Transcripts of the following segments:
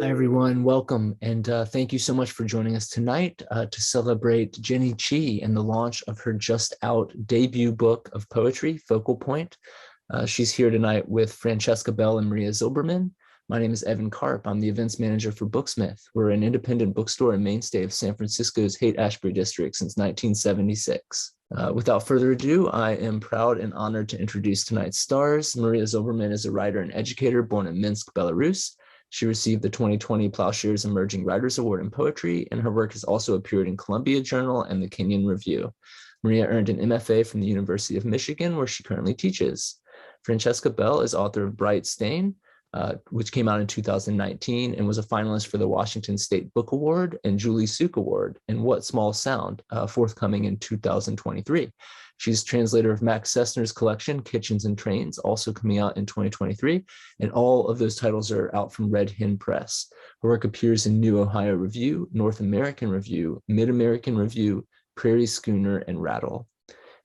Hi, everyone. Welcome. And thank you so much for joining us tonight to celebrate Jenny Chi and the launch of her just out debut book of poetry, Focal Point. She's here tonight with Francesca Bell and Mariya Zilberman. My name is Evan Karp. I'm the events manager for Booksmith. We're an independent bookstore and mainstay of San Francisco's Haight-Ashbury district since 1976. Without further ado, I am proud and honored to introduce tonight's stars. Mariya Zilberman is a writer and educator born in Minsk, Belarus. She received the 2020 Plowshares Emerging Writers Award in Poetry, and her work has also appeared in Columbia Journal and the Kenyon Review. Mariya earned an MFA from the University of Michigan, where she currently teaches. Francesca Bell is author of Bright Stain, which came out in 2019 and was a finalist for the Washington State Book Award and Julie Suk Award, and What Small Sound, forthcoming in 2023. She's translator of Max Sessner's collection, Kitchens and Trains, also coming out in 2023, and all of those titles are out from Red Hen Press. Her work appears in New Ohio Review, North American Review, Mid-American Review, Prairie Schooner, and Rattle.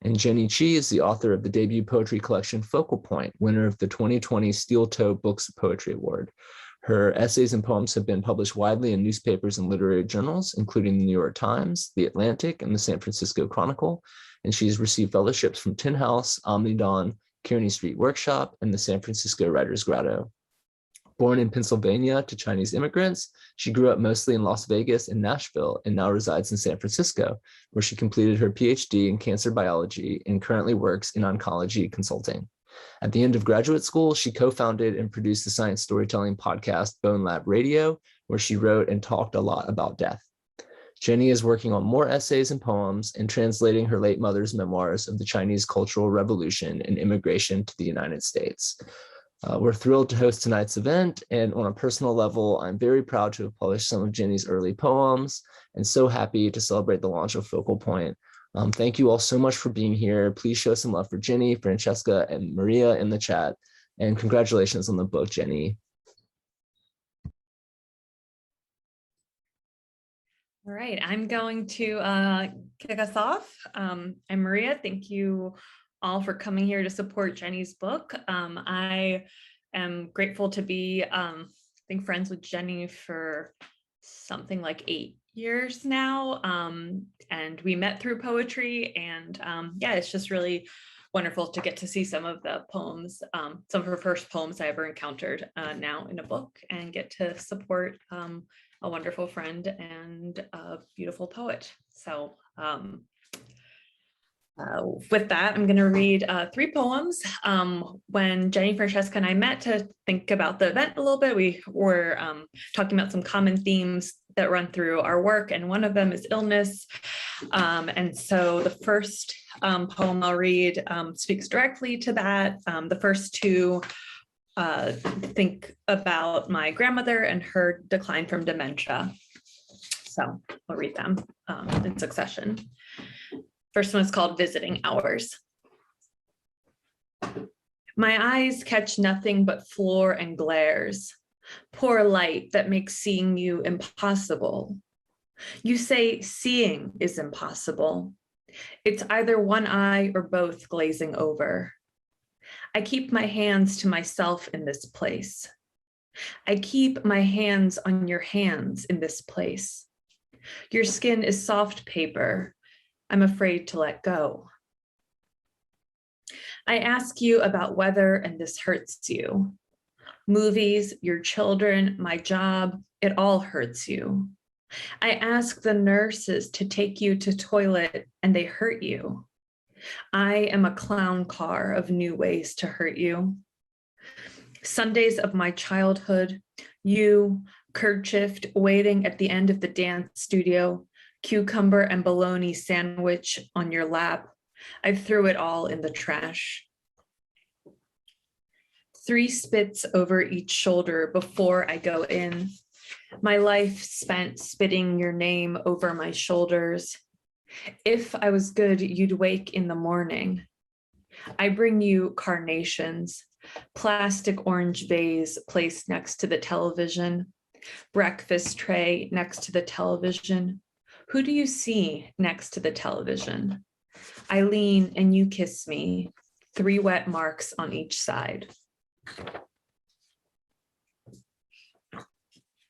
And Jenny Chi is the author of the debut poetry collection Focal Point, winner of the 2020 Steel Toe Books Poetry Award. Her essays and poems have been published widely in newspapers and literary journals, including the New York Times, The Atlantic, and the San Francisco Chronicle. And she's received fellowships from Tin House, Omnidon, Kearney Street Workshop, and the San Francisco Writers Grotto. Born in Pennsylvania to Chinese immigrants, she grew up mostly in Las Vegas and Nashville and now resides in San Francisco, where she completed her PhD in cancer biology and currently works in oncology consulting. At the end of graduate school, she co-founded and produced the science storytelling podcast Bone Lab Radio, where she wrote and talked a lot about death. Jenny is working on more essays and poems and translating her late mother's memoirs of the Chinese Cultural Revolution and immigration to the United States. We're thrilled to host tonight's event, and on a personal level, I'm very proud to have published some of Jenny's early poems and so happy to celebrate the launch of Focal Point. Thank you all so much for being here. Please show some love for Jenny, Francesca, and Mariya in the chat, and congratulations on the book, Jenny. All right, I'm going to kick us off. I'm Mariya. Thank you all for coming here to support Jenny's book. I am grateful to be, I think, friends with Jenny for something like 8 years now. And we met through poetry, and yeah, it's just really wonderful to get to see some of the poems, some of her first poems I ever encountered now in a book, and get to support a wonderful friend and a beautiful poet. So with that, I'm going to read 3 poems. When Jenny, Francesca, and I met to think about the event a little bit, we were talking about some common themes that run through our work, and one of them is illness. And so the first poem I'll read speaks directly to that. The first 2 think about my grandmother and her decline from dementia. So I'll read them in succession. First one is called Visiting Hours. My eyes catch nothing but floor and glares, poor light that makes seeing you impossible. You say seeing is impossible. It's either one eye or both glazing over. I keep my hands to myself in this place. I keep my hands on your hands in this place. Your skin is soft paper. I'm afraid to let go. I ask you about weather and this hurts you. Movies, your children, my job, it all hurts you. I ask the nurses to take you to toilet and they hurt you. I am a clown car of new ways to hurt you. Sundays of my childhood, you, kerchiefed, waiting at the end of the dance studio, cucumber and bologna sandwich on your lap. I threw it all in the trash. 3 spits over each shoulder before I go in. My life spent spitting your name over my shoulders. If I was good, you'd wake in the morning. I bring you carnations, plastic orange vase placed next to the television, breakfast tray next to the television. Who do you see next to the television? I lean and you kiss me, 3 wet marks on each side.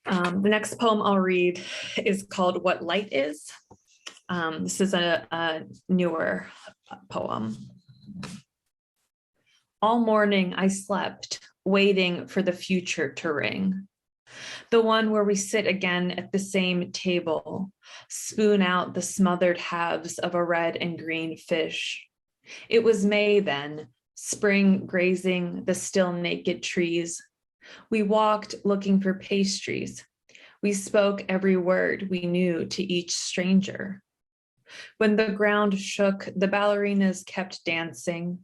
The next poem I'll read is called What Light Is. This is a newer poem. All morning I slept, waiting for the future to ring. The one where we sit again at the same table, spoon out the smothered halves of a red and green fish. It was May then, spring grazing the still naked trees. We walked looking for pastries. We spoke every word we knew to each stranger. When the ground shook, the ballerinas kept dancing.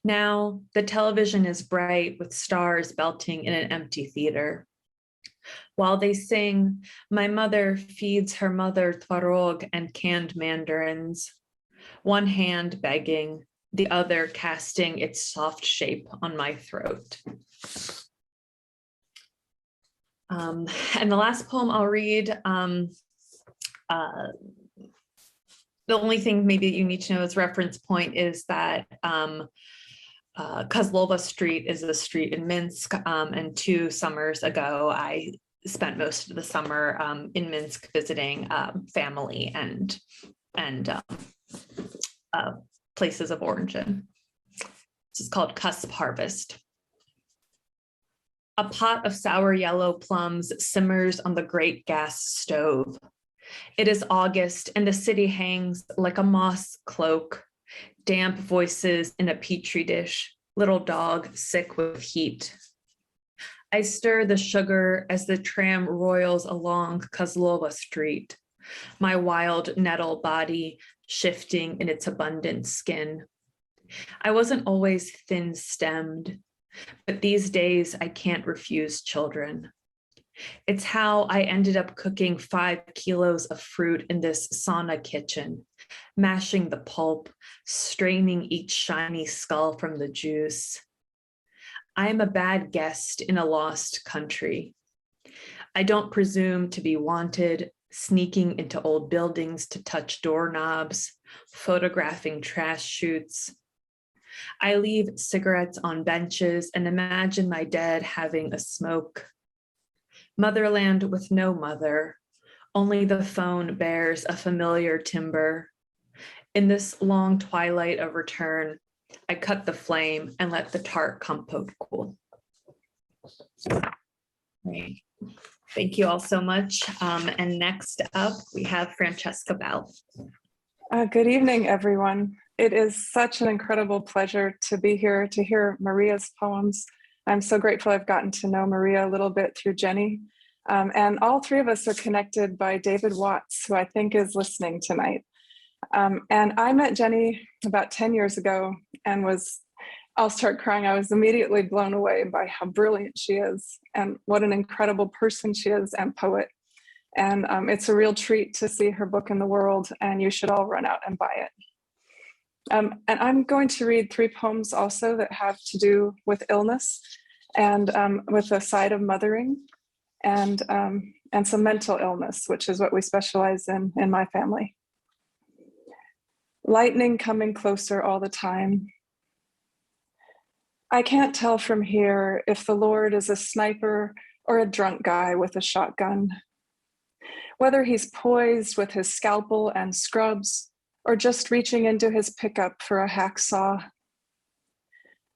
Now the television is bright with stars belting in an empty theater. While they sing, my mother feeds her mother tvarog and canned mandarins, one hand begging, the other casting its soft shape on my throat. And the last poem I'll read, the only thing maybe you need to know as reference point is that Kozlova Street is a street in Minsk, and 2 summers ago, I spent most of the summer in Minsk visiting family and places of origin. This is called Cusp Harvest. A pot of sour yellow plums simmers on the great gas stove. It is August and the city hangs like a moss cloak, damp voices in a petri dish, little dog sick with heat. I stir the sugar as the tram roils along Kozlova Street, my wild nettle body shifting in its abundant skin. I wasn't always thin-stemmed, but these days I can't refuse children. It's how I ended up cooking 5 kilos of fruit in this sauna kitchen, mashing the pulp, straining each shiny skull from the juice. I am a bad guest in a lost country. I don't presume to be wanted, sneaking into old buildings to touch doorknobs, photographing trash chutes. I leave cigarettes on benches and imagine my dead having a smoke. Motherland with no mother, only the phone bears a familiar timbre. In this long twilight of return, I cut the flame and let the tart compote cool. Great. Thank you all so much. And next up, we have Francesca Bell. Good evening, everyone. It is such an incredible pleasure to be here to hear Mariya's poems. I'm so grateful I've gotten to know Mariya a little bit through Jenny. And all 3 of us are connected by David Watts, who I think is listening tonight. And I met Jenny about 10 years ago and I'll start crying. I was immediately blown away by how brilliant she is and what an incredible person she is and poet. And it's a real treat to see her book in the world, and you should all run out and buy it. And I'm going to read 3 poems also that have to do with illness and with the side of mothering and some mental illness, which is what we specialize in my family. Lightning coming closer all the time. I can't tell from here if the Lord is a sniper or a drunk guy with a shotgun. Whether he's poised with his scalpel and scrubs or just reaching into his pickup for a hacksaw.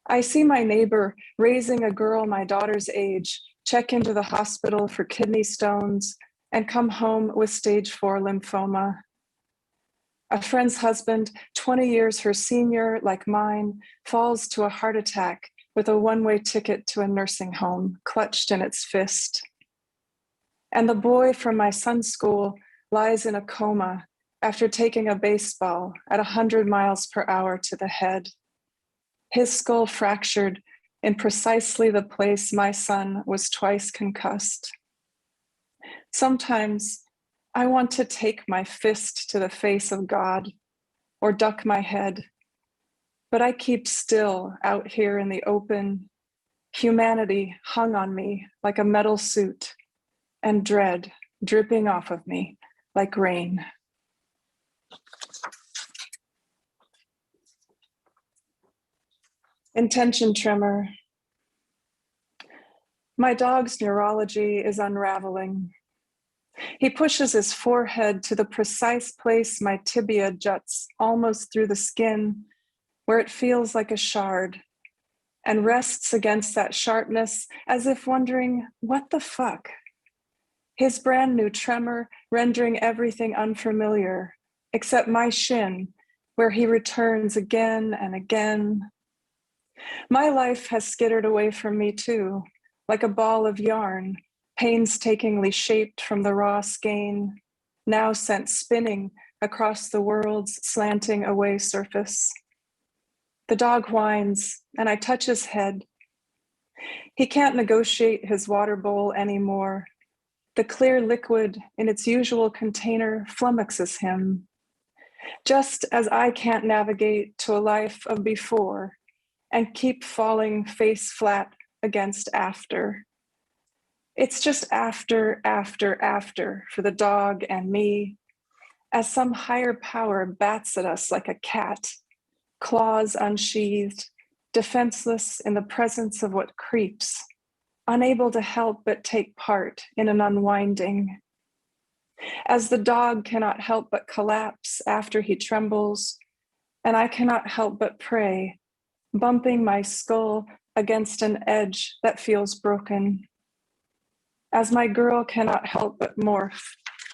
I see my neighbor raising a girl my daughter's age, check into the hospital for kidney stones, and come home with stage 4 lymphoma. A friend's husband, 20 years her senior, like mine, falls to a heart attack with a one-way ticket to a nursing home clutched in its fist. And the boy from my son's school lies in a coma after taking a baseball at 100 miles per hour to the head. His skull fractured in precisely the place my son was twice concussed. Sometimes I want to take my fist to the face of God or duck my head, but I keep still out here in the open, humanity hung on me like a metal suit, and dread dripping off of me like rain. Intention tremor. My dog's neurology is unraveling. He pushes his forehead to the precise place my tibia juts almost through the skin, where it feels like a shard, and rests against that sharpness as if wondering, what the fuck? His brand new tremor rendering everything unfamiliar, except my shin, where he returns again and again. My life has skittered away from me too, like a ball of yarn, painstakingly shaped from the raw skein, now sent spinning across the world's slanting away surface. The dog whines, and I touch his head. He can't negotiate his water bowl anymore. The clear liquid in its usual container flummoxes him, just as I can't navigate to a life of before and keep falling face flat against after. It's just after for the dog and me, as some higher power bats at us like a cat, claws unsheathed, defenseless in the presence of what creeps, unable to help but take part in an unwinding. As the dog cannot help but collapse after he trembles, and I cannot help but pray, bumping my skull against an edge that feels broken. As my girl cannot help but morph,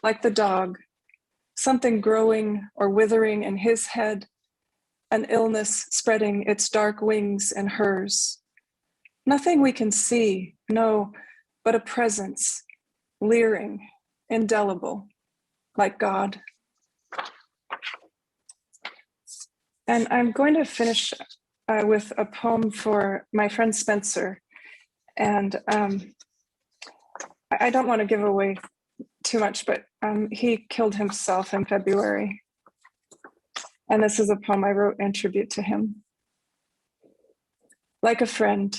like the dog, something growing or withering in his head, an illness spreading its dark wings in hers. Nothing we can see, no, but a presence, leering, indelible, like God. And I'm going to finish with a poem for my friend Spencer. And I don't want to give away too much, but he killed himself in February. And this is a poem I wrote in tribute to him. Like a friend,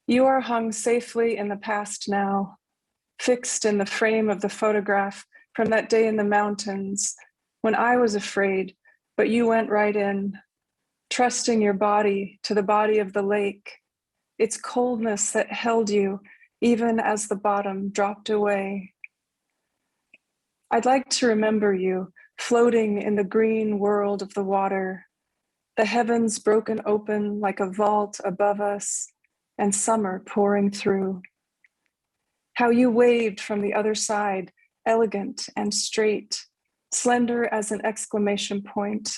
you are hung safely in the past now, fixed in the frame of the photograph from that day in the mountains when I was afraid, but you went right in, trusting your body to the body of the lake, its coldness that held you even as the bottom dropped away. I'd like to remember you floating in the green world of the water, the heavens broken open like a vault above us, and summer pouring through. How you waved from the other side, elegant and straight, slender as an exclamation point.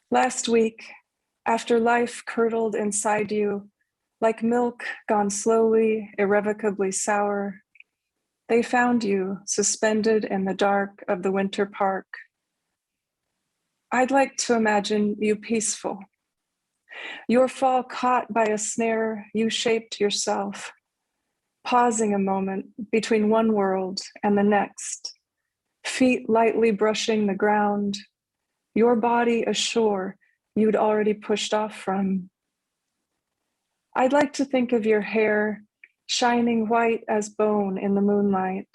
Last week, after life curdled inside you, like milk gone slowly, irrevocably sour, they found you suspended in the dark of the winter park. I'd like to imagine you peaceful, your fall caught by a snare you shaped yourself, pausing a moment between one world and the next, feet lightly brushing the ground, your body a shore you'd already pushed off from. I'd like to think of your hair shining white as bone in the moonlight,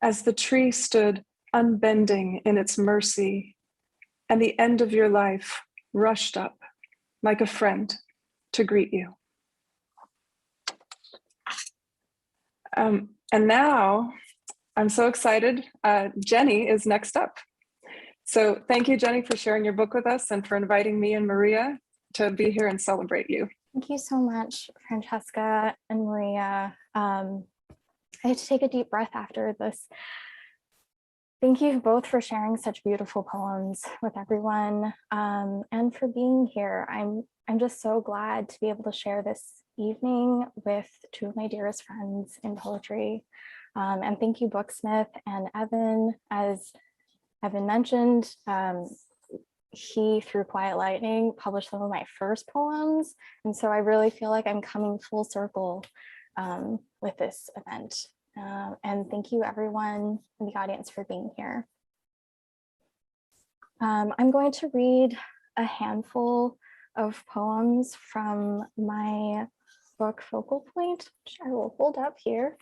as the tree stood unbending in its mercy, and the end of your life rushed up like a friend to greet you. And now I'm so excited. Jenny is next up. So thank you, Jenny, for sharing your book with us and for inviting me and Mariya to be here and celebrate you. Thank you so much, Francesca and Mariya. I had to take a deep breath after this. Thank you both for sharing such beautiful poems with everyone, and for being here. I'm just so glad to be able to share this evening with two of my dearest friends in poetry. And thank you, Booksmith and Evan. As Evan mentioned, he, through Quiet Lightning, published some of my first poems. And so I really feel like I'm coming full circle with this event. And thank you everyone in the audience for being here. I'm going to read a handful of poems from my book Focal Point, which I will hold up here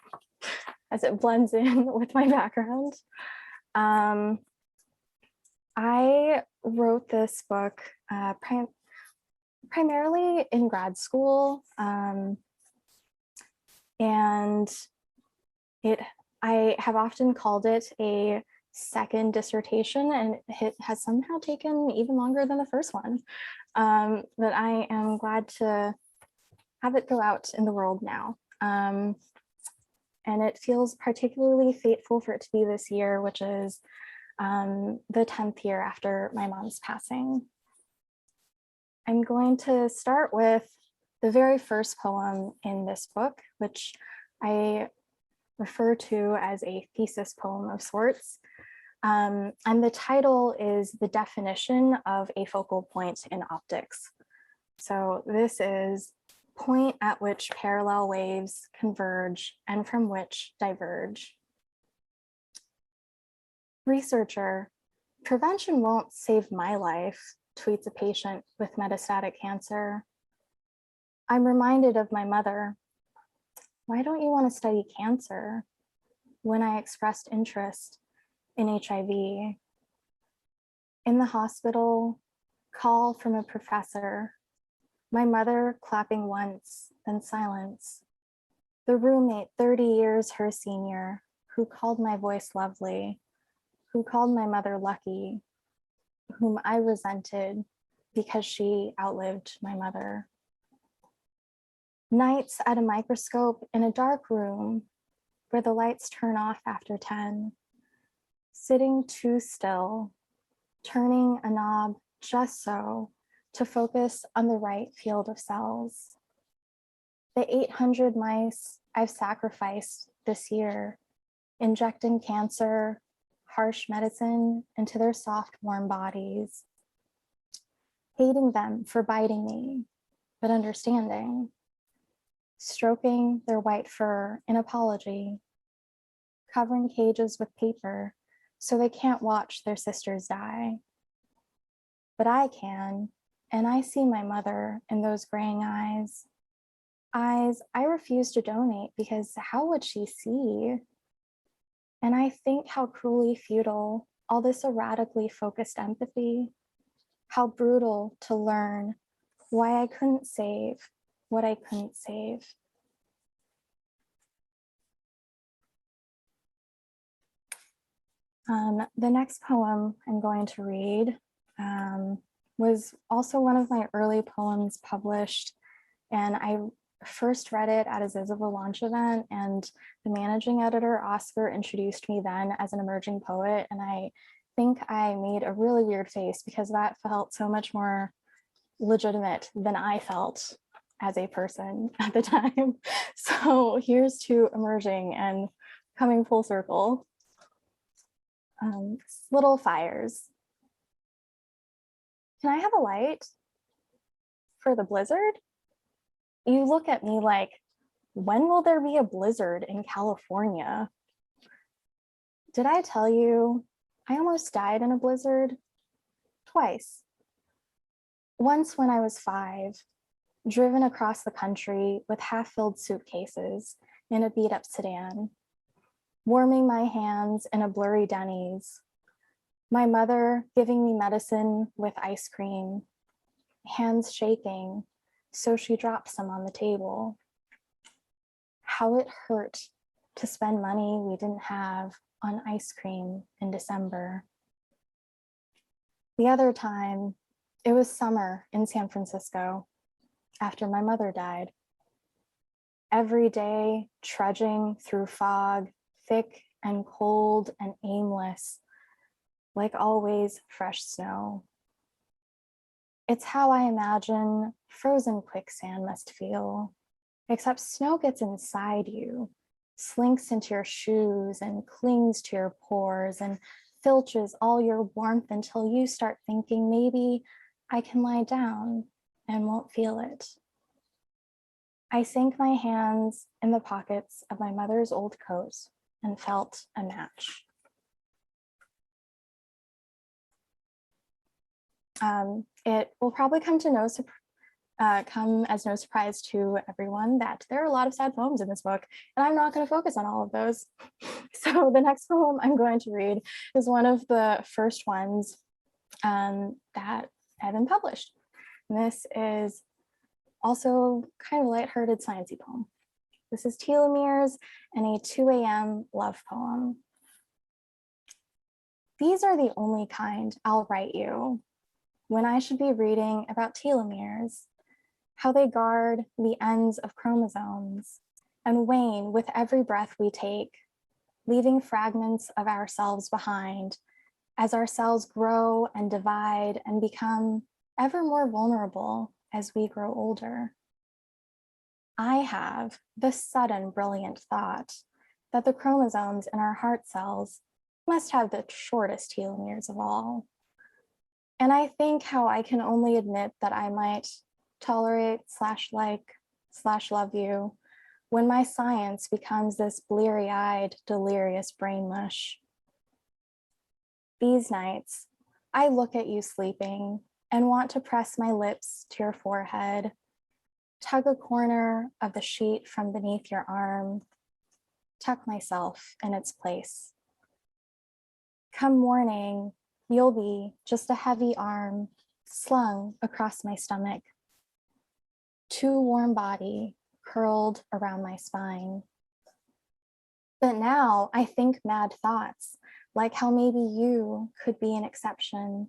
as it blends in with my background. I wrote this book primarily in grad school. And I have often called it a second dissertation, and it has somehow taken even longer than the first one. But I am glad to have it go out in the world now. And it feels particularly fateful for it to be this year, which is the 10th year after my mom's passing. I'm going to start with the very first poem in this book, which I refer to as a thesis poem of sorts. And the title is The Definition of a Focal Point in Optics. So this is point at which parallel waves converge and from which diverge. Researcher, prevention won't save my life, tweets a patient with metastatic cancer. I'm reminded of my mother. Why don't you want to study cancer? When I expressed interest in HIV. In the hospital, call from a professor. My mother clapping once, then silence. The roommate 30 years her senior, who called my voice lovely, who called my mother lucky, whom I resented because she outlived my mother. Nights at a microscope in a dark room where the lights turn off after 10, sitting too still, turning a knob just so to focus on the right field of cells. The 800 mice I've sacrificed this year, injecting cancer, harsh medicine into their soft, warm bodies, hating them for biting me, but understanding, stroking their white fur in apology, covering cages with paper so they can't watch their sisters die. But I can, and I see my mother in those graying eyes. Eyes I refuse to donate because how would she see? And I think how cruelly futile all this erratically focused empathy, how brutal to learn why I couldn't save what I couldn't save. The next poem I'm going to read was also one of my early poems published, and I first read it at a Ziziva launch event, and the managing editor, Oscar, introduced me then as an emerging poet, and I think I made a really weird face because that felt so much more legitimate than I felt as a person at the time. So here's to emerging and coming full circle. Little fires. Can I have a light for the blizzard? You look at me like, when will there be a blizzard in California? Did I tell you I almost died in a blizzard? Twice. Once when I was 5, driven across the country with half-filled suitcases in a beat-up sedan, warming my hands in a blurry Denny's, my mother giving me medicine with ice cream, hands shaking, so she dropped some on the table. How it hurt to spend money we didn't have on ice cream in December. The other time, it was summer in San Francisco after my mother died. Every day, trudging through fog, thick and cold and aimless, like always fresh snow. It's how I imagine frozen quicksand must feel, except snow gets inside you, slinks into your shoes and clings to your pores and filches all your warmth until you start thinking maybe I can lie down and won't feel it. I sank my hands in the pockets of my mother's old coat and felt a match. It will probably come as no surprise to everyone that there are a lot of sad poems in this book, and I'm not going to focus on all of those. So the next poem I'm going to read is one of the first ones that have been published. This is also kind of a lighthearted sciencey poem. This is Telomeres and a 2 a.m. love poem. These are the only kind I'll write you when I should be reading about telomeres, how they guard the ends of chromosomes and wane with every breath we take, leaving fragments of ourselves behind as our cells grow and divide and become ever more vulnerable as we grow older. I have the sudden brilliant thought that the chromosomes in our heart cells must have the shortest telomeres of all. And I think how I can only admit that I might tolerate / love you when my science becomes this bleary-eyed, delirious brain mush. These nights, I look at you sleeping and want to press my lips to your forehead, tug a corner of the sheet from beneath your arm, tuck myself in its place. Come morning, you'll be just a heavy arm slung across my stomach, too warm body curled around my spine. But now I think mad thoughts, like how maybe you could be an exception,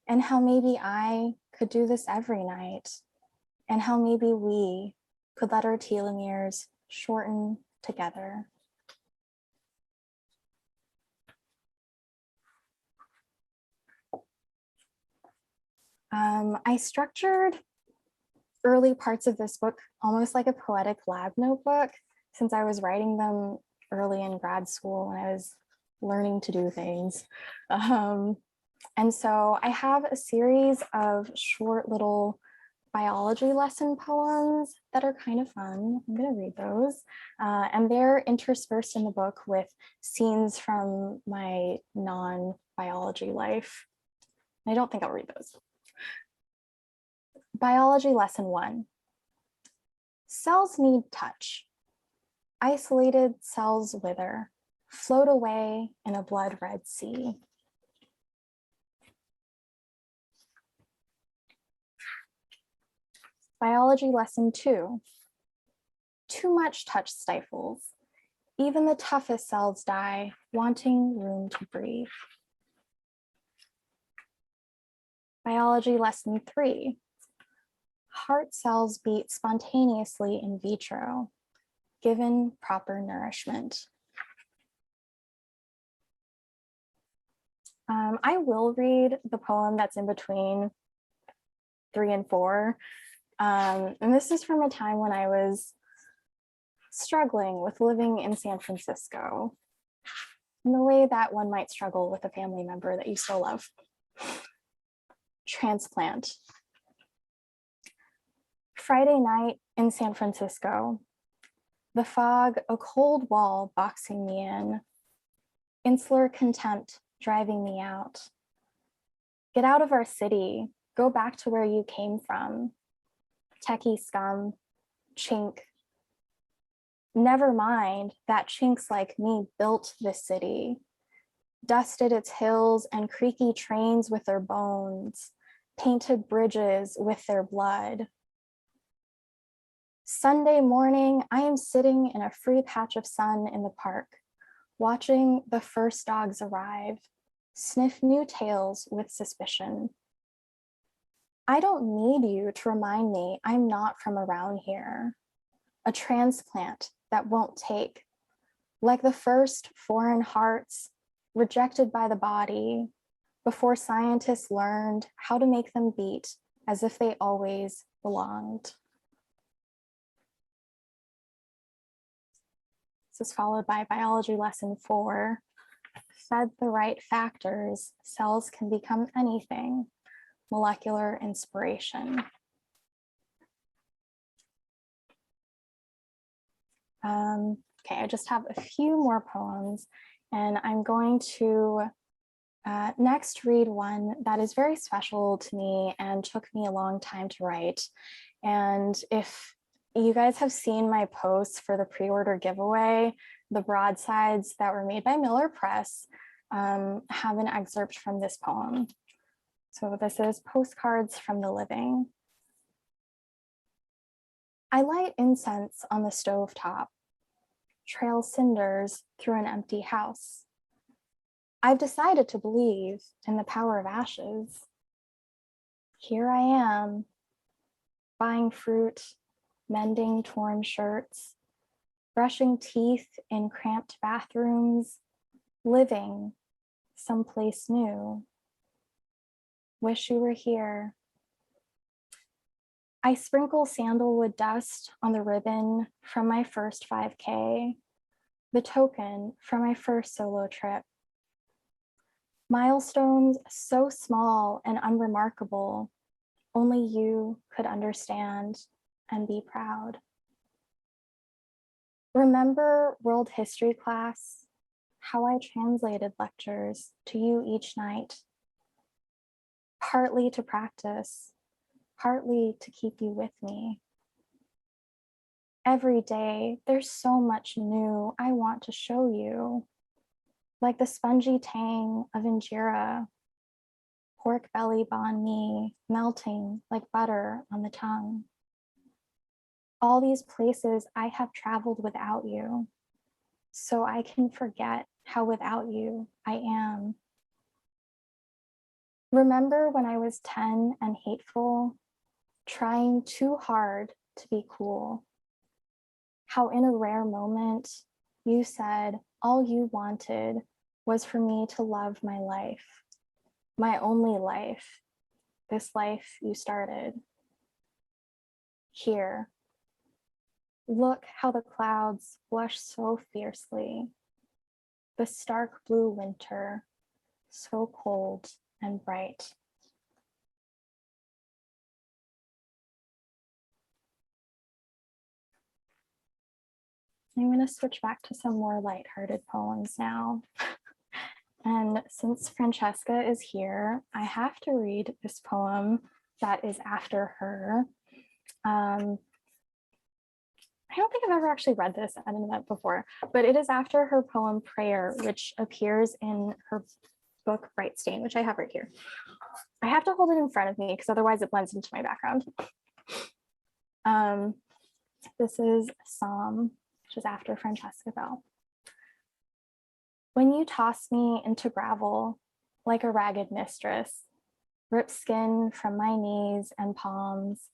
and how maybe I could do this every night, and how maybe we could let our telomeres shorten together. I structured early parts of this book almost like a poetic lab notebook, since I was writing them early in grad school when I was learning to do things. And so I have a series of short little biology lesson poems that are kind of fun. I'm going to read those. And they're interspersed in the book with scenes from my non-biology life. I don't think I'll read those. Biology lesson 1. Cells need touch. Isolated cells wither, float away in a blood-red sea. Biology lesson 2. Too much touch stifles. Even the toughest cells die, wanting room to breathe. Biology lesson 3. Heart cells beat spontaneously in vitro, given proper nourishment. I will read the poem that's in between 3 and 4. And this is from a time when I was struggling with living in San Francisco, in the way that one might struggle with a family member that you still love. Transplant. Friday night in San Francisco, the fog, a cold wall boxing me in, insular contempt driving me out. Get out of our city, go back to where you came from. Techie scum, chink. Never mind that chinks like me built this city, dusted its hills and creaky trains with their bones, painted bridges with their blood. Sunday morning, I am sitting in a free patch of sun in the park, watching the first dogs arrive, sniff new tails with suspicion. I don't need you to remind me I'm not from around here. A transplant that won't take, like the first foreign hearts rejected by the body before scientists learned how to make them beat as if they always belonged. This is followed by biology lesson 4. Fed the right factors, cells can become anything. Molecular inspiration. Okay, I just have a few more poems, and I'm going to next read one that is very special to me and took me a long time to write. And if you guys have seen my posts for the pre-order giveaway, the broadsides that were made by Miller Press have an excerpt from this poem. So this is Postcards from the Living. I light incense on the stovetop, trail cinders through an empty house. I've decided to believe in the power of ashes. Here I am, buying fruit, mending torn shirts, brushing teeth in cramped bathrooms, living someplace new. Wish you were here. I sprinkle sandalwood dust on the ribbon from my first 5K, the token from my first solo trip. Milestones so small and unremarkable, only you could understand and be proud. Remember world history class, how I translated lectures to you each night, partly to practice, partly to keep you with me. Every day, there's so much new I want to show you, like the spongy tang of injera, pork belly banh mi melting like butter on the tongue. All these places I have traveled without you, so I can forget how without you I am. Remember when I was 10 and hateful, trying too hard to be cool? How in a rare moment, you said all you wanted was for me to love my life, my only life, this life you started. Here, look how the clouds blush so fiercely, the stark blue winter, so cold and bright. I'm going to switch back to some more lighthearted poems now. And since Francesca is here, I have to read this poem that is after her. I don't think I've ever actually read this at an event before, but it is after her poem Prayer, which appears in her book Bright Stain, which I have right here. I have to hold it in front of me because otherwise it blends into my background. This is Psalm, which is after Francesca Bell. When you toss me into gravel like a ragged mistress, rip skin from my knees and palms,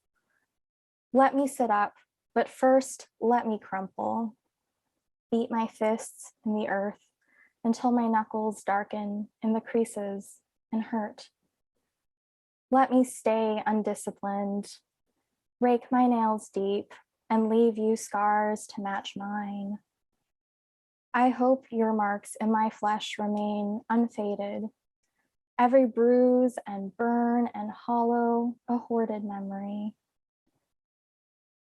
let me sit up, but first let me crumple, beat my fists in the earth until my knuckles darken in the creases and hurt. Let me stay undisciplined, rake my nails deep and leave you scars to match mine. I hope your marks in my flesh remain unfaded, every bruise and burn and hollow a hoarded memory.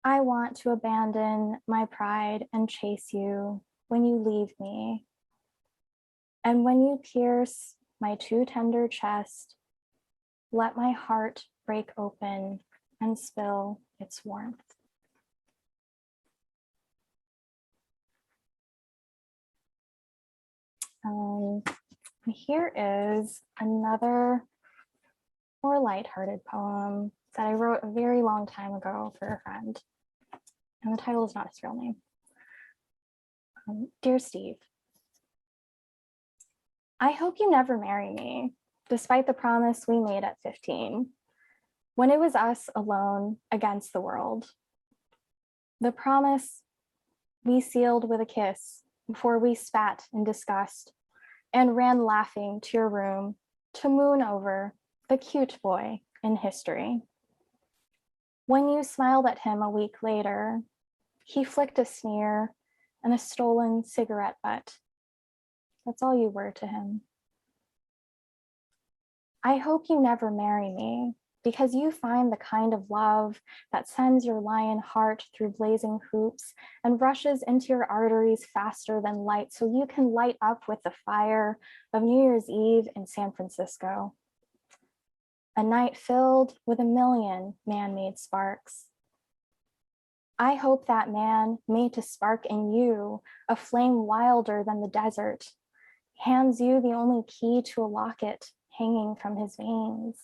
I want to abandon my pride and chase you when you leave me. And when you pierce my too tender chest, let my heart break open and spill its warmth. Here is another more lighthearted poem that I wrote a very long time ago for a friend. And the title is not his real name. Dear Steve, I hope you never marry me, despite the promise we made at 15, when it was us alone against the world. The promise we sealed with a kiss before we spat in disgust and ran laughing to your room to moon over the cute boy in history. When you smiled at him a week later, he flicked a sneer and a stolen cigarette butt. That's all you were to him. I hope you never marry me, because you find the kind of love that sends your lion heart through blazing hoops and rushes into your arteries faster than light, so you can light up with the fire of New Year's Eve in San Francisco. A night filled with a million man-made sparks. I hope that man made to spark in you a flame wilder than the desert, hands you the only key to a locket hanging from his veins.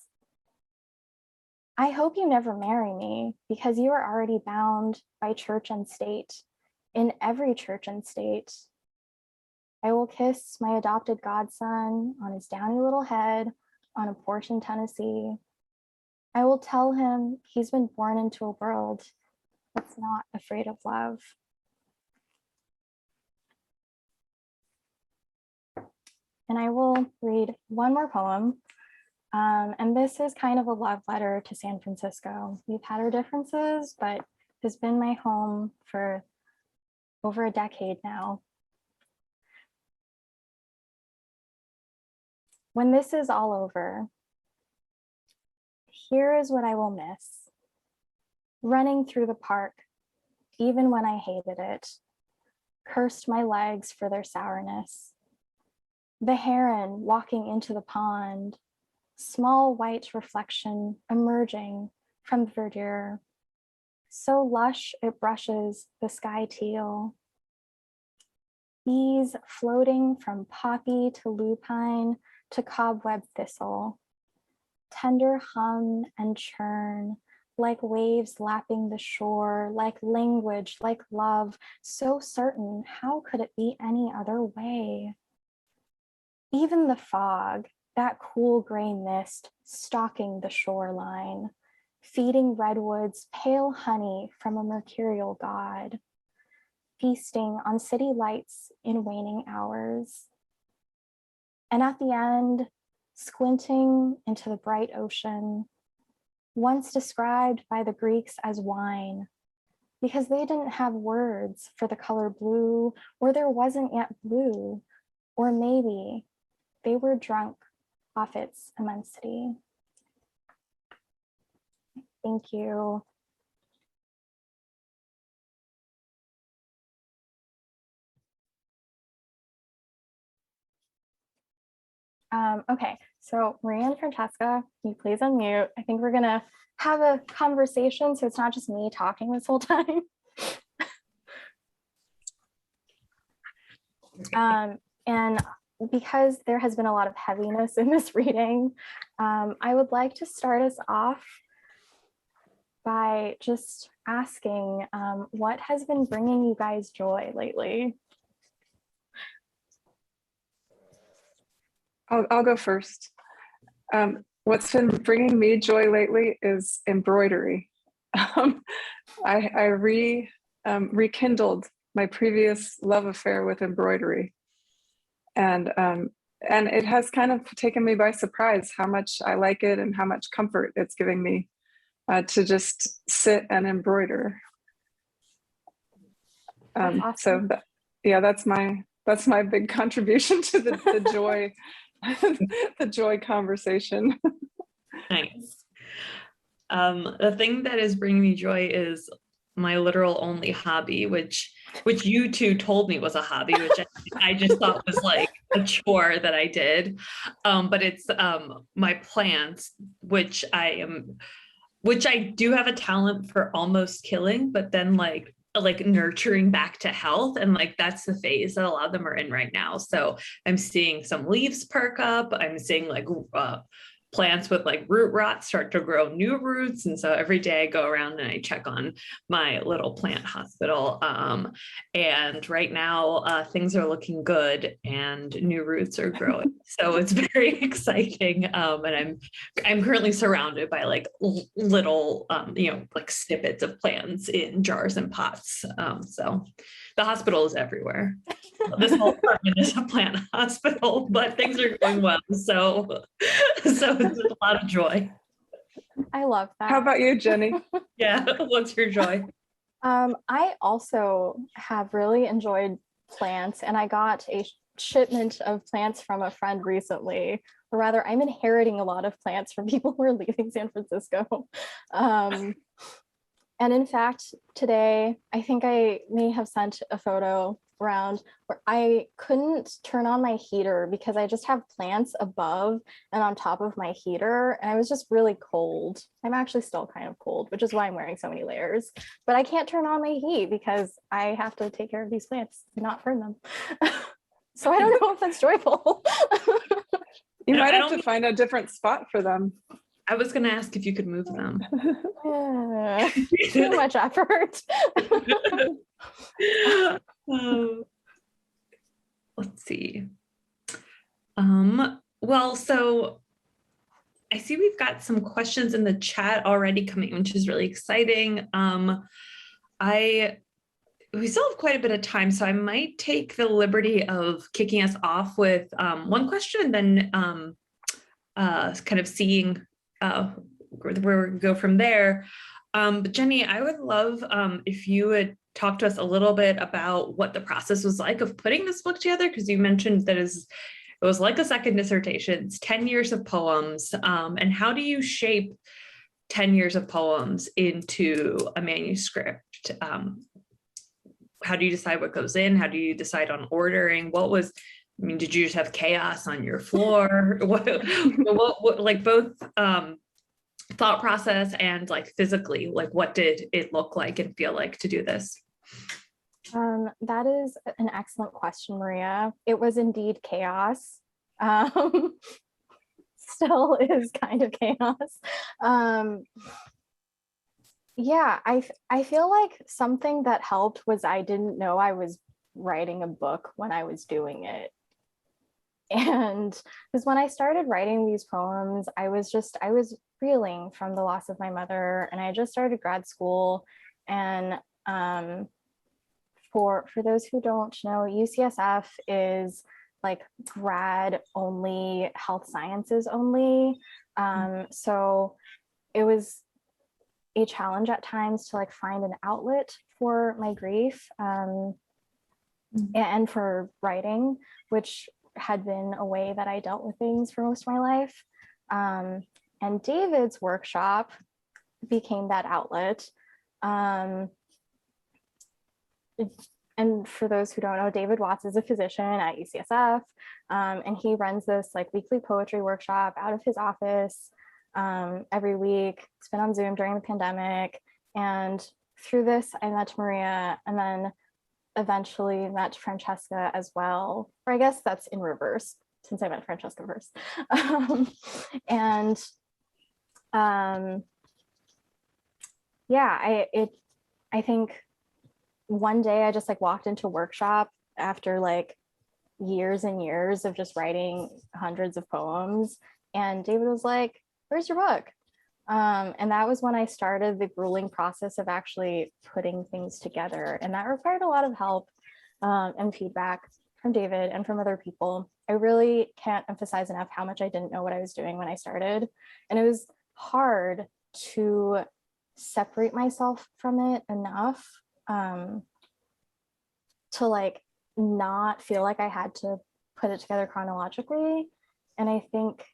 I hope you never marry me, because you are already bound by church and state, in every church and state. I will kiss my adopted godson on his downy little head on a porch in Tennessee. I will tell him he's been born into a world that's not afraid of love. And I will read one more poem. And this is kind of a love letter to San Francisco. We've had our differences, but it's been my home for over a decade now. When this is all over, here is what I will miss. Running through the park, even when I hated it, cursed my legs for their sourness. The heron walking into the pond, small white reflection emerging from the verdure, so lush it brushes the sky teal. Bees floating from poppy to lupine to cobweb thistle, tender hum and churn, like waves lapping the shore, like language, like love, so certain, how could it be any other way? Even the fog, that cool gray mist stalking the shoreline, feeding redwoods pale honey from a mercurial god, feasting on city lights in waning hours. And at the end, squinting into the bright ocean, once described by the Greeks as wine, because they didn't have words for the color blue, or there wasn't yet blue, or maybe they were drunk off its immensity. Thank you. Okay, so Mariya and Francesca, can you please unmute? I think we're gonna have a conversation, so it's not just me talking this whole time. And because there has been a lot of heaviness in this reading, I would like to start us off by just asking what has been bringing you guys joy lately? I'll go first. What's been bringing me joy lately is embroidery. I rekindled my previous love affair with embroidery, and it has kind of taken me by surprise how much I like it and how much comfort it's giving me to just sit and embroider. Awesome. So yeah, that's my big contribution to the joy. The joy conversation. Nice. The thing that is bringing me joy is my literal only hobby, which you two told me was a hobby, which I just thought was like a chore that I did. But it's my plants, which I do have a talent for almost killing, but then like nurturing back to health, and like that's the phase that a lot of them are in right now. So I'm seeing some leaves perk up, I'm seeing like plants with like root rot start to grow new roots, and so every day I go around and I check on my little plant hospital, and right now things are looking good and new roots are growing, so it's very exciting, and I'm currently surrounded by like little like snippets of plants in jars and pots, so the hospital is everywhere. This whole apartment is a plant hospital, but things are going well, so it's a lot of joy. I love that. How about you, Jenny? Yeah, what's your joy? I also have really enjoyed plants, and I got a shipment of plants from a friend recently, or rather I'm inheriting a lot of plants from people who are leaving San Francisco. And in fact, today, I think I may have sent a photo around where I couldn't turn on my heater because I just have plants above and on top of my heater, and I was just really cold. I'm actually still kind of cold, which is why I'm wearing so many layers, but I can't turn on my heat because I have to take care of these plants and not burn them. So I don't know if that's joyful. You might have to find a different spot for them. I was going to ask if you could move them. Too much effort. Let's see. Well, so I see we've got some questions in the chat already coming, which is really exciting. We still have quite a bit of time, so I might take the liberty of kicking us off with one question, and then kind of seeing where we go from there. But Jenny, I would love if you would talk to us a little bit about what the process was like of putting this book together, because you mentioned that it was like a second dissertation. It's 10 years of poems. And how do you shape 10 years of poems into a manuscript? How do you decide what goes in? How do you decide on ordering? Did you just have chaos on your floor? what like both thought process and like physically, like what did it look like and feel like to do this? That is an excellent question, Mariya. It was indeed chaos. Still is kind of chaos. Yeah, I feel like something that helped was I didn't know I was writing a book when I was doing it. And because when I started writing these poems, I was reeling from the loss of my mother, and I just started grad school. And for those who don't know, UCSF is like grad only, health sciences only. So it was a challenge at times to like find an outlet for my grief and for writing, which had been a way that I dealt with things for most of my life. And David's workshop became that outlet. And for those who don't know, David Watts is a physician at UCSF, and he runs this like weekly poetry workshop out of his office every week. It's been on Zoom during the pandemic. And through this, I met Mariya, and then eventually met Francesca as well. Or I guess that's in reverse, since I met Francesca first. Yeah, I think one day I just like walked into a workshop after like years and years of just writing hundreds of poems, and David was like, "Where's your book?" And that was when I started the grueling process of actually putting things together, and that required a lot of help and feedback from David and from other people. I really can't emphasize enough how much I didn't know what I was doing when I started, and it was hard to separate myself from it enough to like not feel like I had to put it together chronologically. And I think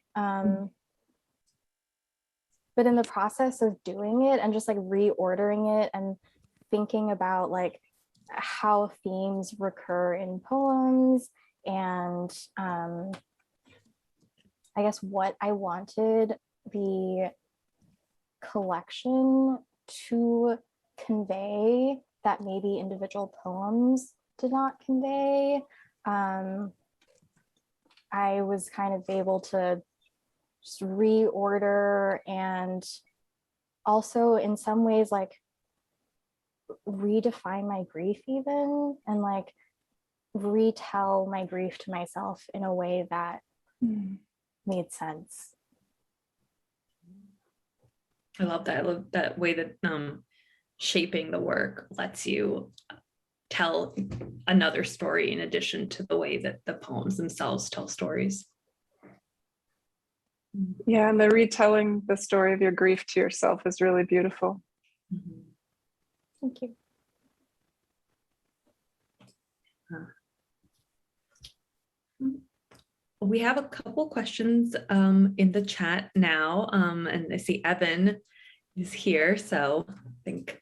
but in the process of doing it and just like reordering it and thinking about like how themes recur in poems and I guess what I wanted the collection to convey that maybe individual poems did not convey, I was kind of able to just reorder and also in some ways like redefine my grief even, and like retell my grief to myself in a way that made sense. I love that. I love that way that shaping the work lets you tell another story in addition to the way that the poems themselves tell stories. Yeah, and the retelling the story of your grief to yourself is really beautiful. Mm-hmm. Thank you. We have a couple questions in the chat now, and I see Evan is here, so I think.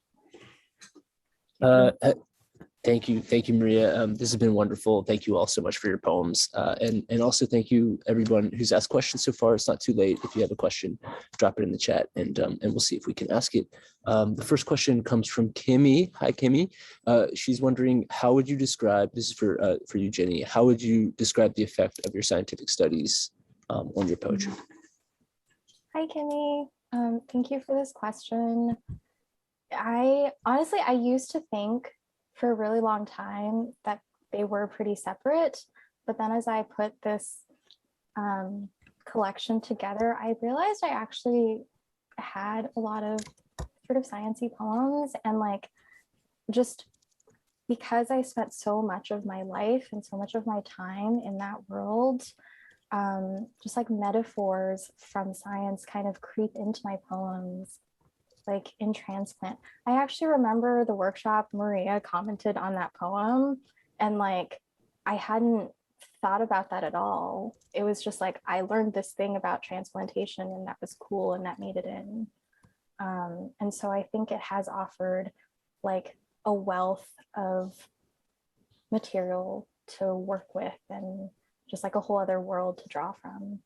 Thank you, Mariya. This has been wonderful. Thank you all so much for your poems, and also thank you everyone who's asked questions so far. It's not too late. If you have a question, drop it in the chat, and we'll see if we can ask it. The first question comes from Kimmy. Hi, Kimmy. She's wondering, how would you describe, this is for you, Jenny, how would you describe the effect of your scientific studies on your poetry? Hi, Kimmy. Thank you for this question. I honestly, I used to think for a really long time that they were pretty separate, but then as I put this collection together, I realized I actually had a lot of sort of sciencey poems, and like just because I spent so much of my life and so much of my time in that world, just like metaphors from science kind of creep into my poems, like in Transplant. I actually remember the workshop, Mariya commented on that poem, and like I hadn't thought about that at all. It was just like I learned this thing about transplantation and that was cool and that made it in. And so I think it has offered like a wealth of material to work with and just like a whole other world to draw from.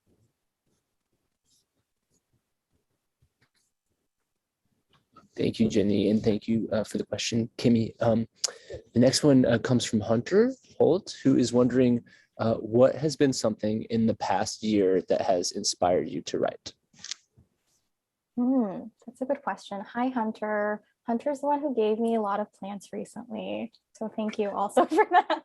Thank you, Jenny, and thank you for the question, Kimmy. The next one comes from Hunter Holt, who is wondering what has been something in the past year that has inspired you to write? That's a good question. Hi, Hunter. Hunter's the one who gave me a lot of plants recently, so thank you also for that.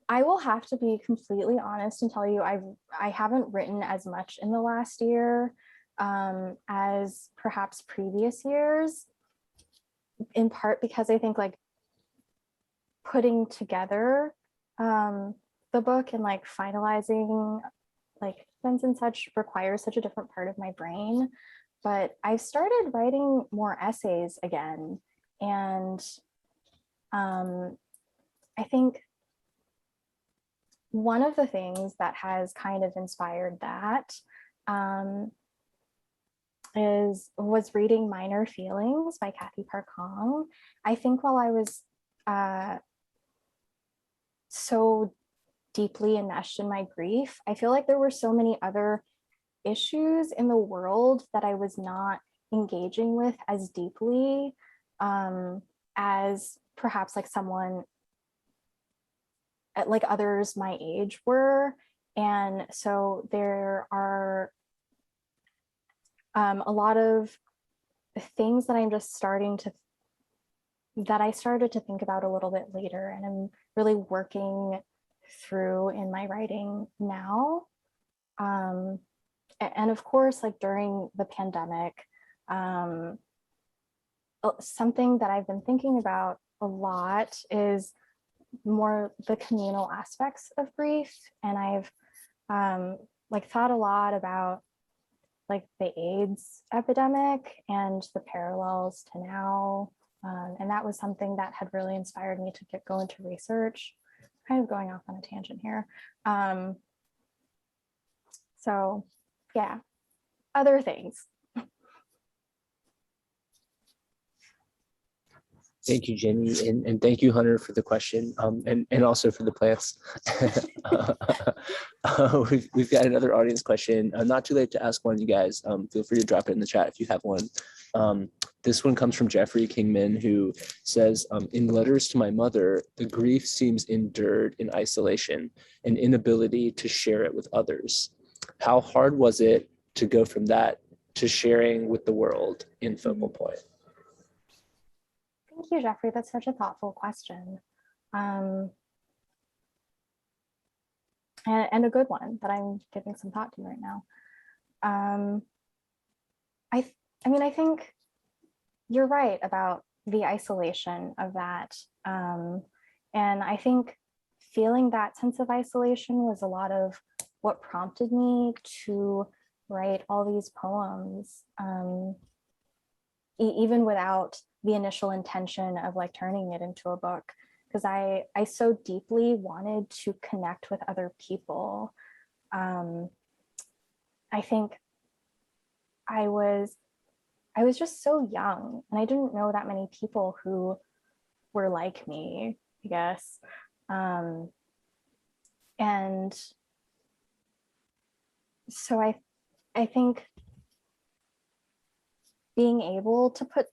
I will have to be completely honest and tell you I haven't written as much in the last year as perhaps previous years, in part because I think like putting together the book and like finalizing like events and such requires such a different part of my brain. But I've started writing more essays again, and I think one of the things that has kind of inspired that was reading Minor Feelings by Kathy Park Hong. I think while I was so deeply enmeshed in my grief, I feel like there were so many other issues in the world that I was not engaging with as deeply as perhaps like someone like others my age were. And so there are a lot of things that I'm just that I started to think about a little bit later, and I'm really working through in my writing now. And of course, like during the pandemic, something that I've been thinking about a lot is more the communal aspects of grief. And I've like thought a lot about like the AIDS epidemic and the parallels to now. And that was something that had really inspired me to go into research. Kind of going off on a tangent here. So yeah, other things. Thank you, Jenny, and thank you, Hunter, for the question, and also for the plants. We've got another audience question. Not too late to ask one of you guys. Feel free to drop it in the chat if you have one. This one comes from Jeffrey Kingman, who says, in letters to my mother, the grief seems endured in isolation and inability to share it with others. How hard was it to go from that to sharing with the world in Focal Point? Thank you, Jeffrey. That's such a thoughtful question. And a good one that I'm giving some thought to right now. I mean, I think you're right about the isolation of that. And I think feeling that sense of isolation was a lot of what prompted me to write all these poems, even without the initial intention of like turning it into a book, because I so deeply wanted to connect with other people. I think I was just so young, and I didn't know that many people who were like me, I guess. And so I think being able to put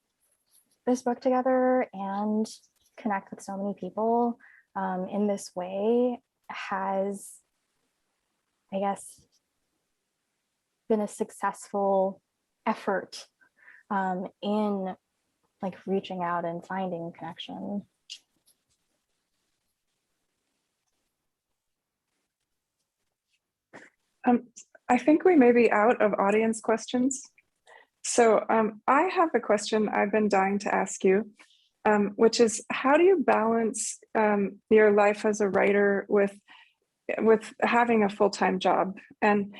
this book together and connect with so many people in this way has I guess, been a successful effort in like reaching out and finding connection. I think we may be out of audience questions. So I have a question I've been dying to ask you, which is, how do you balance your life as a writer with having a full-time job? And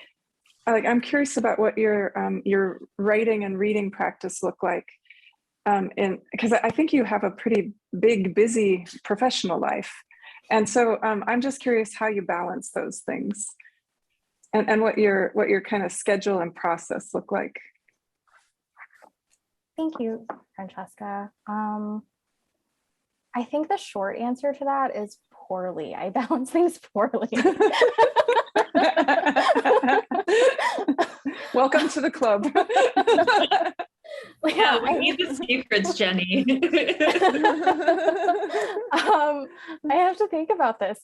like, I'm curious about what your writing and reading practice look like, because I think you have a pretty big, busy professional life. And so I'm just curious how you balance those things, and what your kind of schedule and process look like. Thank you, Francesca. I think the short answer to that is poorly. I balance things poorly. Welcome to the club. Yeah, we need the secrets, Jenny. I have to think about this.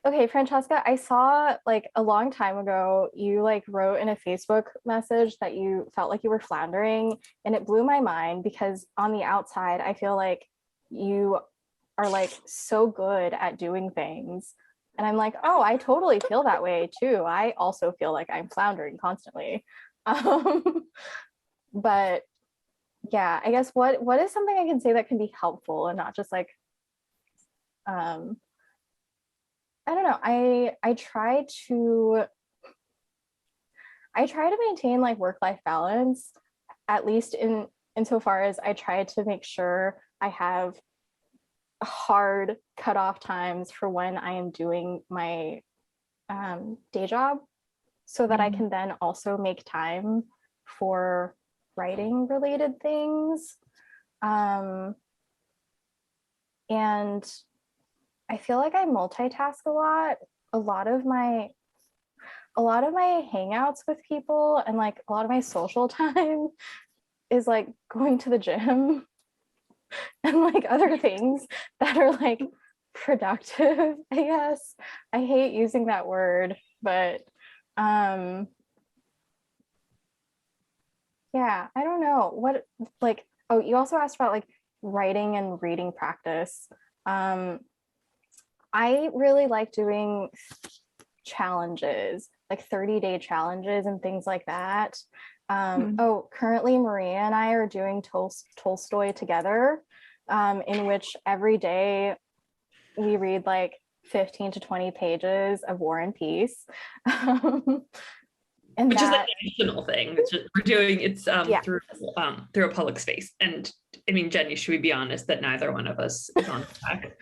Okay, Francesca, I saw like a long time ago, you like wrote in a Facebook message that you felt like you were floundering, and it blew my mind because on the outside, I feel like you are like so good at doing things. And I'm like, oh, I totally feel that way too. I also feel like I'm floundering constantly. But yeah, I guess what is something I can say that can be helpful and not just like, I don't know. I try to maintain like work-life balance, at least insofar as I try to make sure I have hard cutoff times for when I am doing my day job, so that I can then also make time for writing related things. And I feel like I multitask a lot. A lot of my hangouts with people and like a lot of my social time is like going to the gym and like other things that are like productive, I guess. I hate using that word, but yeah, I don't know what, like, oh, you also asked about like writing and reading practice. I really like doing challenges, like 30-day challenges and things like that. Oh, currently Mariya and I are doing Tolstoy together, in which every day we read like 15 to 20 pages of War and Peace. And which is a national thing. We're doing through a public space. And I mean, Jenny, should we be honest that neither one of us is on track?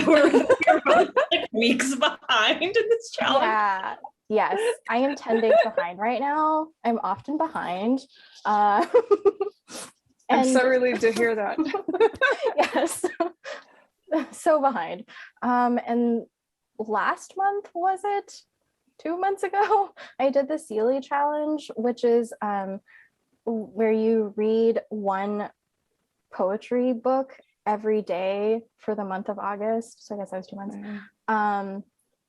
we're both like weeks behind in this challenge. Yeah. Yes, I am 10 days behind right now. I'm often behind. I'm so relieved to hear that. Yes, so behind. And last month, was it 2 months ago, I did the Seeley challenge, which is where you read one poetry book every day for the month of August. So I guess that was 2 months.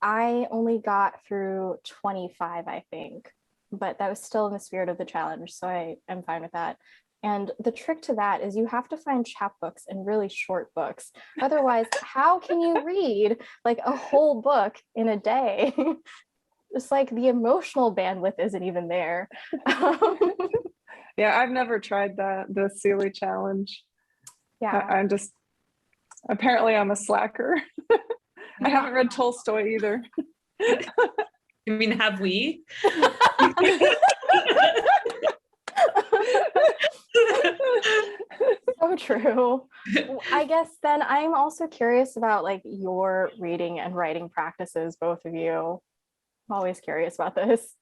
I only got through 25, I think, but that was still in the spirit of the challenge, so I am fine with that. And the trick to that is you have to find chapbooks and really short books. Otherwise, how can you read like a whole book in a day? It's like the emotional bandwidth isn't even there. Yeah, I've never tried the Seeley challenge. Yeah, I'm just, apparently I'm a slacker. I haven't read Tolstoy either. I mean, have we? So true. I guess then I'm also curious about like your reading and writing practices, both of you. I'm always curious about this.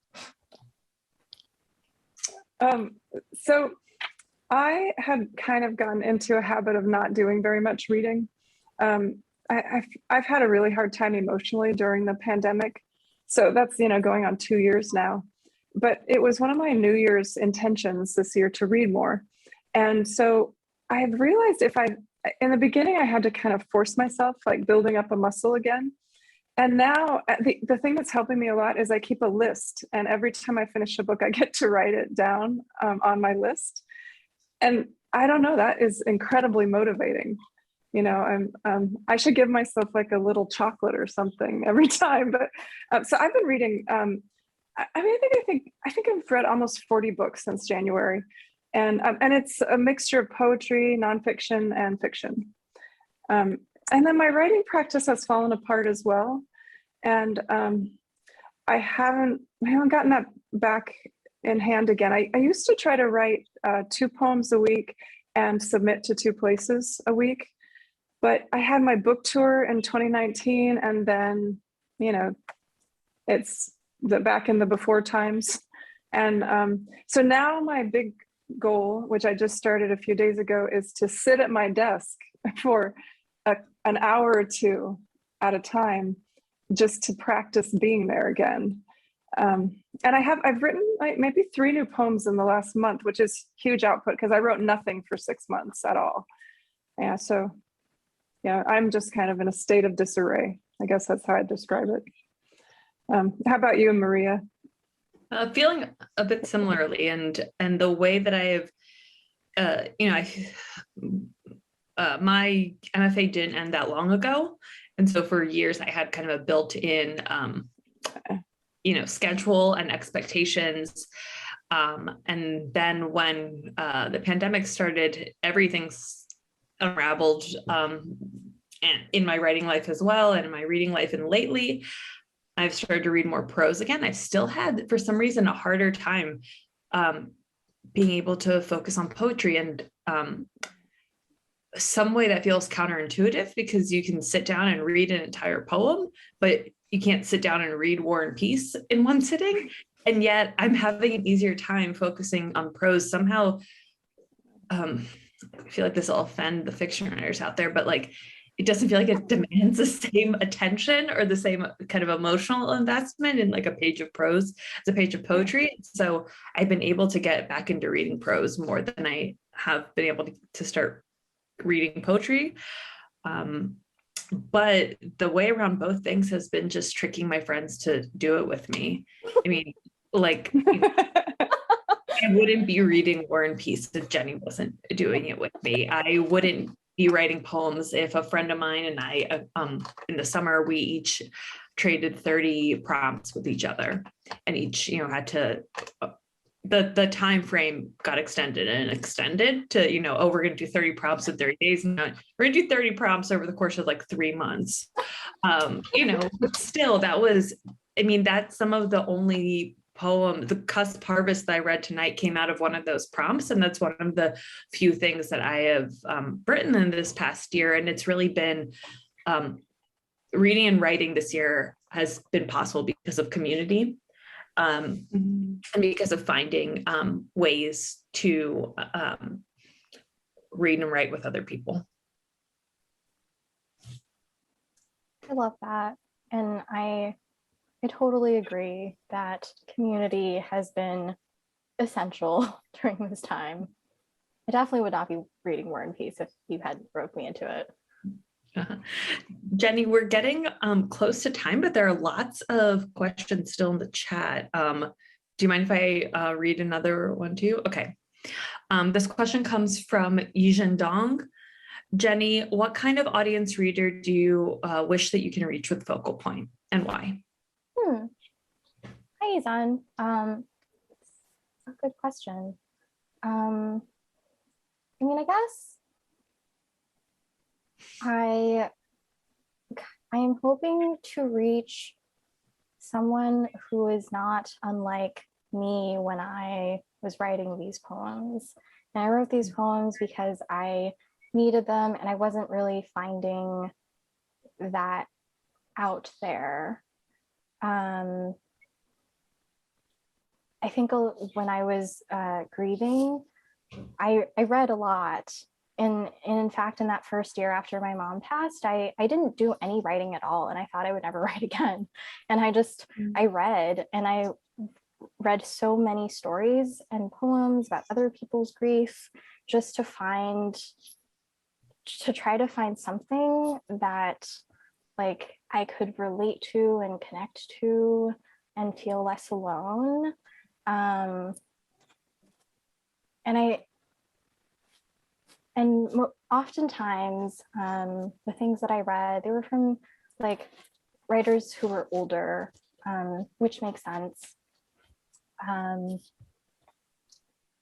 So I had kind of gotten into a habit of not doing very much reading. I've had a really hard time emotionally during the pandemic. So that's, going on 2 years now. But it was one of my New Year's intentions this year to read more. And so I've realized in the beginning, I had to kind of force myself, like building up a muscle again. And now the thing that's helping me a lot is I keep a list, and every time I finish a book, I get to write it down on my list. And I don't know, that is incredibly motivating. You know, I should give myself like a little chocolate or something every time. But so I've been reading. I mean, I think I've read almost 40 books since January, and it's a mixture of poetry, nonfiction, and fiction. And then my writing practice has fallen apart as well, and I haven't gotten that back in hand again. I used to try to write 2 poems a week and submit to 2 places a week, but I had my book tour in 2019, and then, you know, it's back in the before times. And so now my big goal, which I just started a few days ago, is to sit at my desk for an hour or 2 at a time, just to practice being there again. And I've written like maybe 3 new poems in the last month, which is huge output because I wrote nothing for 6 months at all. Yeah, so yeah, I'm just kind of in a state of disarray. I guess that's how I'd describe it. How about you, Mariya? Feeling a bit similarly, and the way that I have, you know, my MFA didn't end that long ago, and so for years I had kind of a built-in, you know, schedule and expectations. And then when the pandemic started, everything's unraveled, and in my writing life as well, and in my reading life. And lately, I've started to read more prose again. I've still had, for some reason, a harder time being able to focus on poetry, and some way that feels counterintuitive, because you can sit down and read an entire poem, but you can't sit down and read War and Peace in one sitting. And yet I'm having an easier time focusing on prose somehow. I feel like this will offend the fiction writers out there, but like, it doesn't feel like it demands the same attention or the same kind of emotional investment in like a page of prose as a page of poetry. So I've been able to get back into reading prose more than I have been able to start reading poetry. But the way around both things has been just tricking my friends to do it with me. I mean, like, you know, I wouldn't be reading War and Peace if Jenny wasn't doing it with me. I wouldn't be writing poems if a friend of mine and I, in the summer, we each traded 30 prompts with each other, and each, you know, had to, the time frame got extended and extended to, you know, oh, we're going to do 30 prompts in 30 days. And we're going to do 30 prompts over the course of like 3 months. You know, but still, that was, I mean, that's some of the only poem, the Cusp Harvest that I read tonight came out of one of those prompts. And that's one of the few things that I have written in this past year. And it's really been, reading and writing this year has been possible because of community. And because of finding ways to read and write with other people. I love that. And I totally agree that community has been essential during this time. I definitely would not be reading War and Peace if you hadn't roped me into it. Jenny, we're getting close to time, but there are lots of questions still in the chat. Do you mind if I read another one to you? Okay. This question comes from Yijin Dong. Jenny, what kind of audience reader do you wish that you can reach with Focal Point, and why? Hi, Yizan. A good question. I mean, I guess I am hoping to reach someone who is not unlike me when I was writing these poems. And I wrote these poems because I needed them, and I wasn't really finding that out there. I think when I was grieving, I read a lot. And in fact, in that first year after my mom passed, I didn't do any writing at all. And I thought I would never write again. And I read, and I read so many stories and poems about other people's grief, just to try to find something that like I could relate to and connect to and feel less alone. Oftentimes the things that I read, they were from like writers who were older, which makes sense.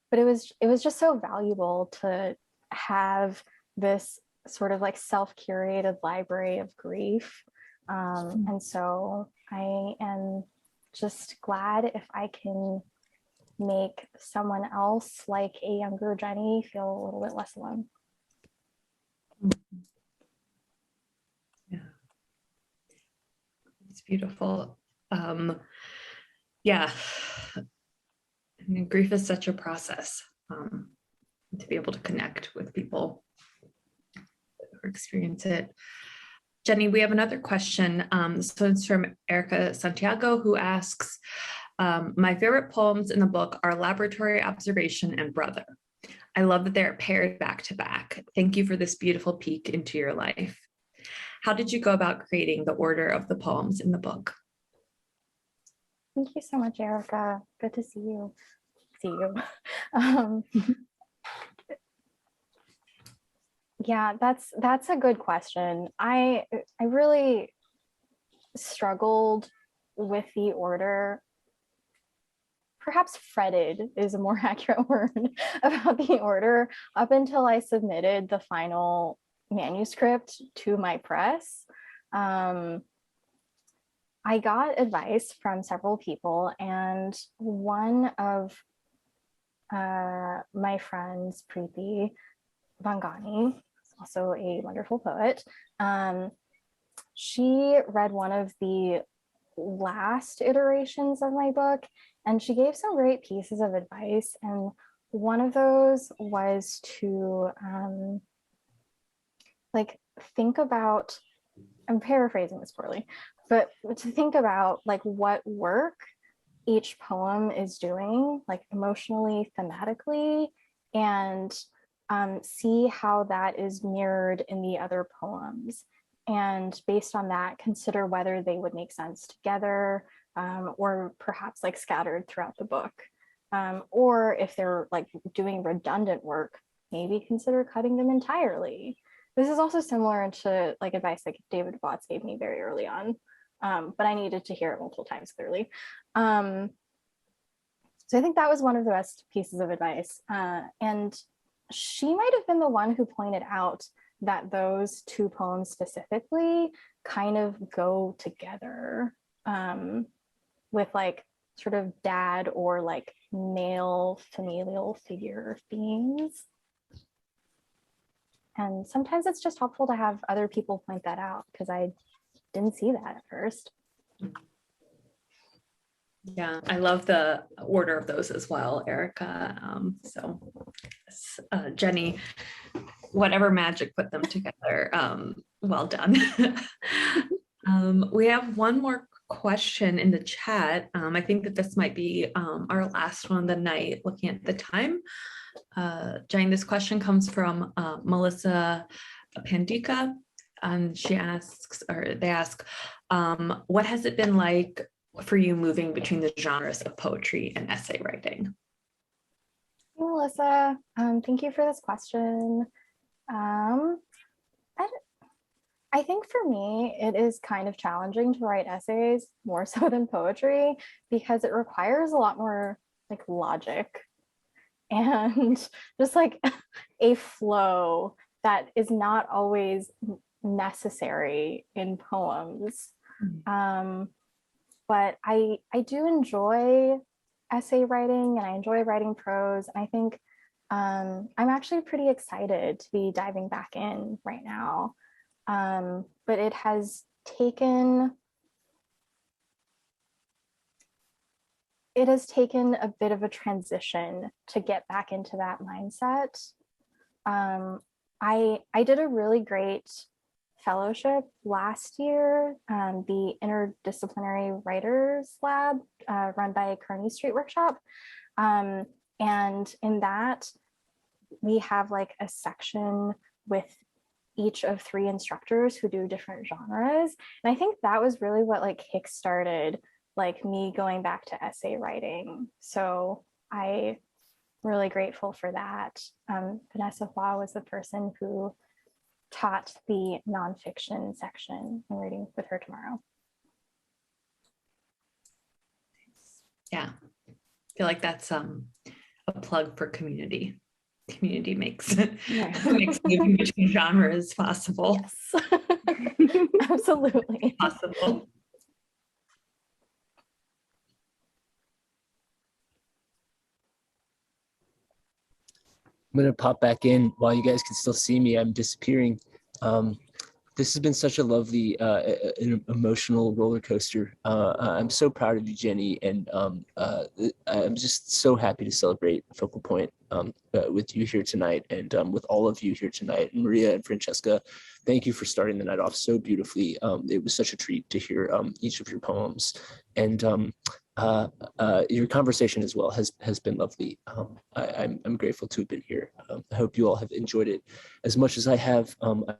But it was just so valuable to have this sort of like self-curated library of grief. And so I am just glad if I can make someone else, like a younger Jenny, feel a little bit less alone. Yeah, it's beautiful. Yeah, I mean, grief is such a process, to be able to connect with people who experience it. Jenny, we have another question. So it's from Erica Santiago, who asks, my favorite poems in the book are Laboratory Observation and Brother. I love that they're paired back to back. Thank you for this beautiful peek into your life. How did you go about creating the order of the poems in the book? Thank you so much, Erica. Good to see you. Yeah, that's a good question. I really struggled with the order. Perhaps fretted is a more accurate word about the order up until I submitted the final manuscript to my press. I got advice from several people, and one of my friends, Preeti Vangani, also a wonderful poet, she read one of the last iterations of my book, and she gave some great pieces of advice. And one of those was to like think about, I'm paraphrasing this poorly, but to think about like what work each poem is doing, like emotionally, thematically, and see how that is mirrored in the other poems. And based on that, consider whether they would make sense together, or perhaps like scattered throughout the book. Or if they're like doing redundant work, maybe consider cutting them entirely. This is also similar to like advice like David Watts gave me very early on, but I needed to hear it multiple times clearly. So I think that was one of the best pieces of advice. And she might have been the one who pointed out that those two poems specifically kind of go together, with like sort of dad or like male familial figure themes. And sometimes it's just helpful to have other people point that out, because I didn't see that at first. Yeah, I love the order of those as well, Erica. Jenny, whatever magic put them together, well done. We have one more question in the chat. I think that this might be our last one of the night, looking at the time. Jenny, this question comes from Melissa Pandika, and she asks, or they ask, what has it been like for you moving between the genres of poetry and essay writing? Hey, Melissa, thank you for this question. I think for me, it is kind of challenging to write essays more so than poetry, because it requires a lot more like logic and just like a flow that is not always necessary in poems. But I do enjoy essay writing, and I enjoy writing prose. And I think I'm actually pretty excited to be diving back in right now. But it has taken a bit of a transition to get back into that mindset. I did a really great fellowship last year, the Interdisciplinary Writers Lab, run by Kearney Street Workshop. And in that, we have like a section with each of 3 instructors who do different genres. And I think that was really what like kickstarted like me going back to essay writing. So I'm really grateful for that. Vanessa Hua was the person who taught the nonfiction section. I'm reading with her tomorrow. Yeah, I feel like that's a plug for community. Community makes makes moving between genres possible. Yes, absolutely. Possible. I'm gonna pop back in while you guys can still see me. I'm disappearing. This has been such a lovely, emotional roller coaster. I'm so proud of you, Jenny, and I'm just so happy to celebrate Focal Point with you here tonight, and with all of you here tonight. And Mariya and Francesca, thank you for starting the night off so beautifully. It was such a treat to hear each of your poems, and your conversation as well has been lovely. I'm grateful to have been here. I hope you all have enjoyed it as much as I have.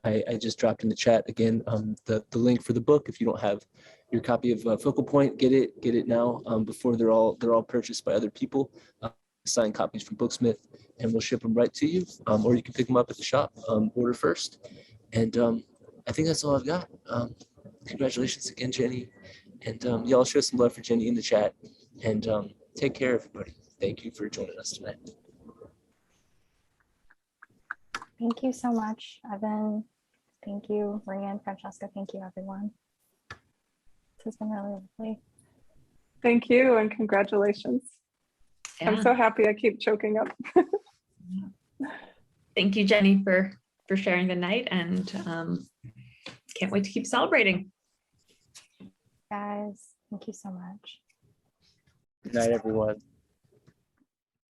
I just dropped in the chat again the link for the book. If you don't have your copy of Focal Point, get it now before they're all purchased by other people. Signed copies from Booksmith, and we'll ship them right to you, or you can pick them up at the shop. Order first, and I think that's all I've got. Congratulations again, Jenny, and y'all show some love for Jenny in the chat, and take care, everybody. Thank you for joining us tonight. Thank you so much, Evan. Thank you, Mariya and Francesca. Thank you, everyone. This has been really lovely. Thank you and congratulations. Yeah. I'm so happy I keep choking up. Thank you, Jenny, for sharing the night, and can't wait to keep celebrating. Guys, thank you so much. Good night, everyone.